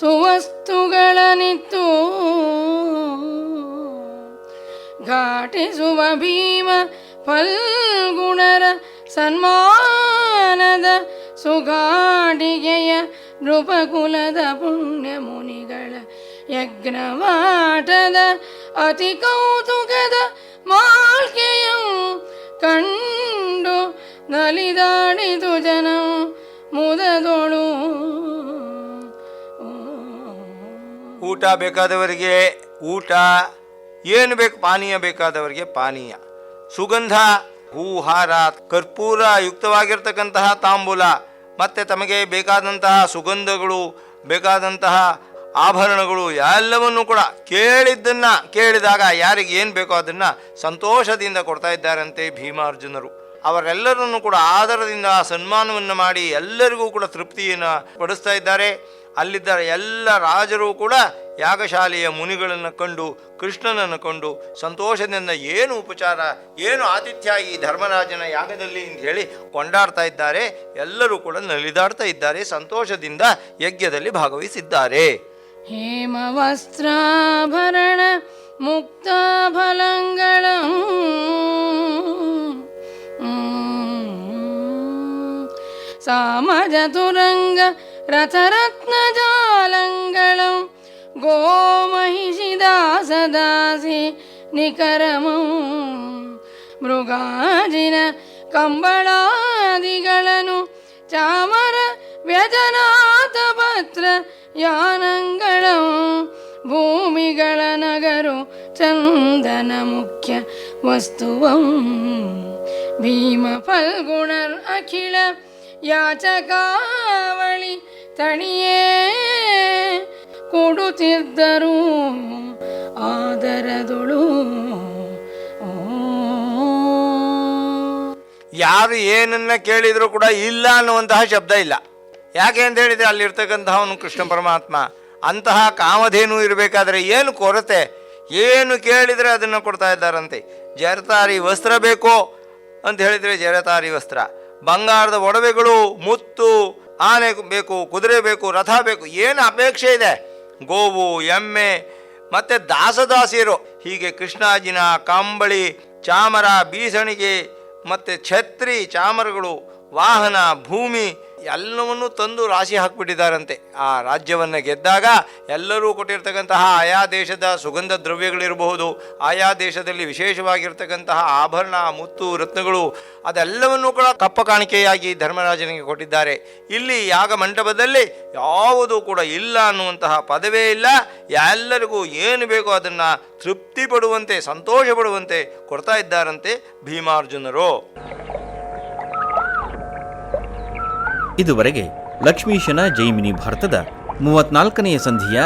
ಸುವಸ್ತುಗಳನಿತ್ತು ಘಾಟಿಸುವ ಭೀಮ ಫಲ್ಗುಣರ ಸನ್ಮಾನದ ಸುಗಾಡಿಗೆಯ ನೃಪಕುಲದ ಪುಣ್ಯ ಮುನಿಗಳ ಯಜ್ಞವಾಟದ ಅತಿ ಕೌತುಕದ ಮಾಲ್ಕೆಯಂ ಕಂಡು ನಲಿದಾಡಿತು ಜನ ಮುದದೊಳು. ಊಟ ಬೇಕಾದವರಿಗೆ ಊಟ, ಏನು ಬೇಕು ಪಾನೀಯ ಬೇಕಾದವರಿಗೆ ಪಾನೀಯ, ಸುಗಂಧ ಹೂಹಾರ, ಕರ್ಪೂರ ಯುಕ್ತವಾಗಿರ್ತಕ್ಕಂತಹ ತಾಂಬೂಲ, ಮತ್ತು ತಮಗೆ ಬೇಕಾದಂತಹ ಸುಗಂಧಗಳು, ಬೇಕಾದಂತಹ ಆಭರಣಗಳು ಎಲ್ಲವನ್ನೂ ಕೂಡ ಕೇಳಿದಾಗ ಯಾರಿಗೆ ಏನು ಬೇಕೋ ಅದನ್ನು ಸಂತೋಷದಿಂದ ಕೊಡ್ತಾ ಇದ್ದಾರಂತೆ ಭೀಮಾರ್ಜುನರು. ಅವರೆಲ್ಲರನ್ನು ಕೂಡ ಆದರದಿಂದ ಸನ್ಮಾನವನ್ನು ಮಾಡಿ ಎಲ್ಲರಿಗೂ ಕೂಡ ತೃಪ್ತಿಯನ್ನು ಪಡಿಸ್ತಾ ಇದ್ದಾರೆ. ಅಲ್ಲಿದ್ದ ಎಲ್ಲ ರಾಜರು ಕೂಡ ಯಾಗಶಾಲೆಯ ಮುನಿಗಳನ್ನು ಕಂಡು ಕೃಷ್ಣನನ್ನು ಕಂಡು ಸಂತೋಷದಿಂದ ಏನು ಉಪಚಾರ, ಏನು ಆತಿಥ್ಯ ಈ ಧರ್ಮರಾಜನ ಯಾಗದಲ್ಲಿ ಅಂತ ಹೇಳಿ ಕೊಂಡಾಡ್ತಾ ಇದ್ದಾರೆ. ಎಲ್ಲರೂ ಕೂಡ ನಲಿದಾಡ್ತಾ ಇದ್ದಾರೆ, ಸಂತೋಷದಿಂದ ಯಜ್ಞದಲ್ಲಿ ಭಾಗವಹಿಸಿದ್ದಾರೆ. ಹೇಮವಸ್ತ್ರಾಭರಣ ಮುಕ್ತಾಫಲಂಗಳ ಸಾಮಜತುರಂಗ ರಥರತ್ನಜಾಲಂಗಳಂ ಗೋಮಹಿಷಿದಾಸದಾಸಿ ನಿಕರಮಂ ಮೃಗಾಜಿನ ಕಂಬಳಾದಿಗಳನ್ನು ಚಾಮರ ವ್ಯಜನಾಥ ಪತ್ರ ಯಾನಂಗಳಂ ಭೂಮಿಗಳ ನಗರು ಚಂದನ ಮುಖ್ಯ ವಸ್ತುವಂ ಭೀಮ ಫಲ್ಗುಣರ್ ಅಖಿಲ ಯಾಚಕಾವಳಿ ತಣಿಯೇ ಕೊಡುತ್ತಿದ್ದರು ಆದರದೊಳು. ಯಾರು ಏನನ್ನ ಕೇಳಿದರೂ ಕೂಡ ಇಲ್ಲ ಅನ್ನುವಂತಹ ಶಬ್ದ ಇಲ್ಲ. ಯಾಕೆ ಅಂತ ಹೇಳಿದರೆ ಅಲ್ಲಿರ್ತಕ್ಕಂತಹವನು ಕೃಷ್ಣ ಪರಮಾತ್ಮ. ಅಂತಹ ಕಾಮಧೇನು ಇರಬೇಕಾದ್ರೆ ಏನು ಕೊರತೆ, ಏನು ಕೇಳಿದರೆ ಅದನ್ನು ಕೊಡ್ತಾ ಇದ್ದಾರಂತೆ. ಜರತಾರಿ ವಸ್ತ್ರ ಬೇಕೋ ಅಂತ ಹೇಳಿದರೆ ಜರತಾರಿ ವಸ್ತ್ರ, ಬಂಗಾರದ ಒಡವೆಗಳು, ಮುತ್ತು, ಆನೆ ಬೇಕು, ಕುದುರೆ ಬೇಕು, ರಥ ಬೇಕು, ಏನು ಅಪೇಕ್ಷೆ ಇದೆ, ಗೋವು, ಎಮ್ಮೆ ಮತ್ತು ದಾಸದಾಸಿಯರು, ಹೀಗೆ ಕೃಷ್ಣಾಜಿನ ಕಂಬಳಿ, ಚಾಮರ, ಬೀಸಣಿಗೆ ಮತ್ತು ಛತ್ರಿ, ಚಾಮರಗಳು, ವಾಹನ, ಭೂಮಿ ಎಲ್ಲವನ್ನೂ ತಂದು ರಾಶಿ ಹಾಕಿಬಿಟ್ಟಿದ್ದಾರಂತೆ. ಆ ರಾಜ್ಯವನ್ನು ಗೆದ್ದಾಗ ಎಲ್ಲರೂ ಕೊಟ್ಟಿರ್ತಕ್ಕಂತಹ ಆಯಾ ದೇಶದ ಸುಗಂಧ ದ್ರವ್ಯಗಳಿರಬಹುದು, ಆಯಾ ದೇಶದಲ್ಲಿ ವಿಶೇಷವಾಗಿರ್ತಕ್ಕಂತಹ ಆಭರಣ, ಮುತ್ತು, ರತ್ನಗಳು ಅದೆಲ್ಲವನ್ನೂ ಕೂಡ ಕಪ್ಪ ಕಾಣಿಕೆಯಾಗಿ ಧರ್ಮರಾಜನಿಗೆ ಕೊಟ್ಟಿದ್ದಾರೆ. ಇಲ್ಲಿ ಯಾಗ ಮಂಟಪದಲ್ಲಿ ಯಾವುದೂ ಕೂಡ ಇಲ್ಲ ಅನ್ನುವಂತಹ ಪದವೇ ಇಲ್ಲ. ಎಲ್ಲರಿಗೂ ಏನು ಬೇಕೋ ಅದನ್ನು ತೃಪ್ತಿ ಪಡುವಂತೆ, ಸಂತೋಷ ಪಡುವಂತೆ ಕೊಡ್ತಾ ಇದ್ದಾರಂತೆ ಭೀಮಾರ್ಜುನರು. ಇದುವರೆಗೆ ಲಕ್ಷ್ಮೀಶನ ಜೈಮಿನಿ ಭಾರತದ 34ನೆಯ ಸಂಧಿಯ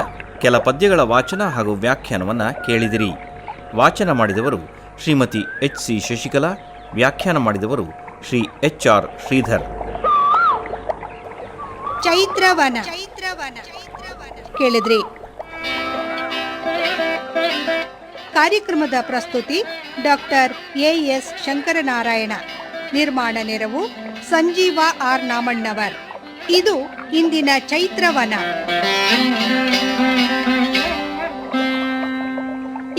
ಕೆಲ ಪದ್ಯಗಳ ವಾಚನ ಹಾಗೂ ವ್ಯಾಖ್ಯಾನವನ್ನು ಕೇಳಿದಿರಿ. ವಾಚನ ಮಾಡಿದವರು ಶ್ರೀಮತಿ ಎಚ್ ಸಿ ಶಶಿಕಲಾ, ವ್ಯಾಖ್ಯಾನ ಮಾಡಿದವರು ಶ್ರೀ ಎಚ್ ಆರ್ ಶ್ರೀಧರ್. ಚೈತ್ರವನ ಕೇಳಿದ್ರಿ. ಕಾರ್ಯಕ್ರಮದ ಪ್ರಸ್ತುತಿ ಡಾಕ್ಟರ್ ಎಎಸ್ ಶಂಕರನಾರಾಯಣ. ನಿರ್ಮಾಣ ನೆರವು ಸಂಜೀವ ಆರ್ ನಾಮಣ್ಣವರ್. ಇದು ಇಂದಿನ ಚೈತ್ರವನ.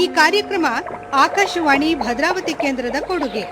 ಈ ಕಾರ್ಯಕ್ರಮ ಆಕಾಶವಾಣಿ ಭದ್ರಾವತಿ ಕೇಂದ್ರದ ಕೊಡುಗೆ.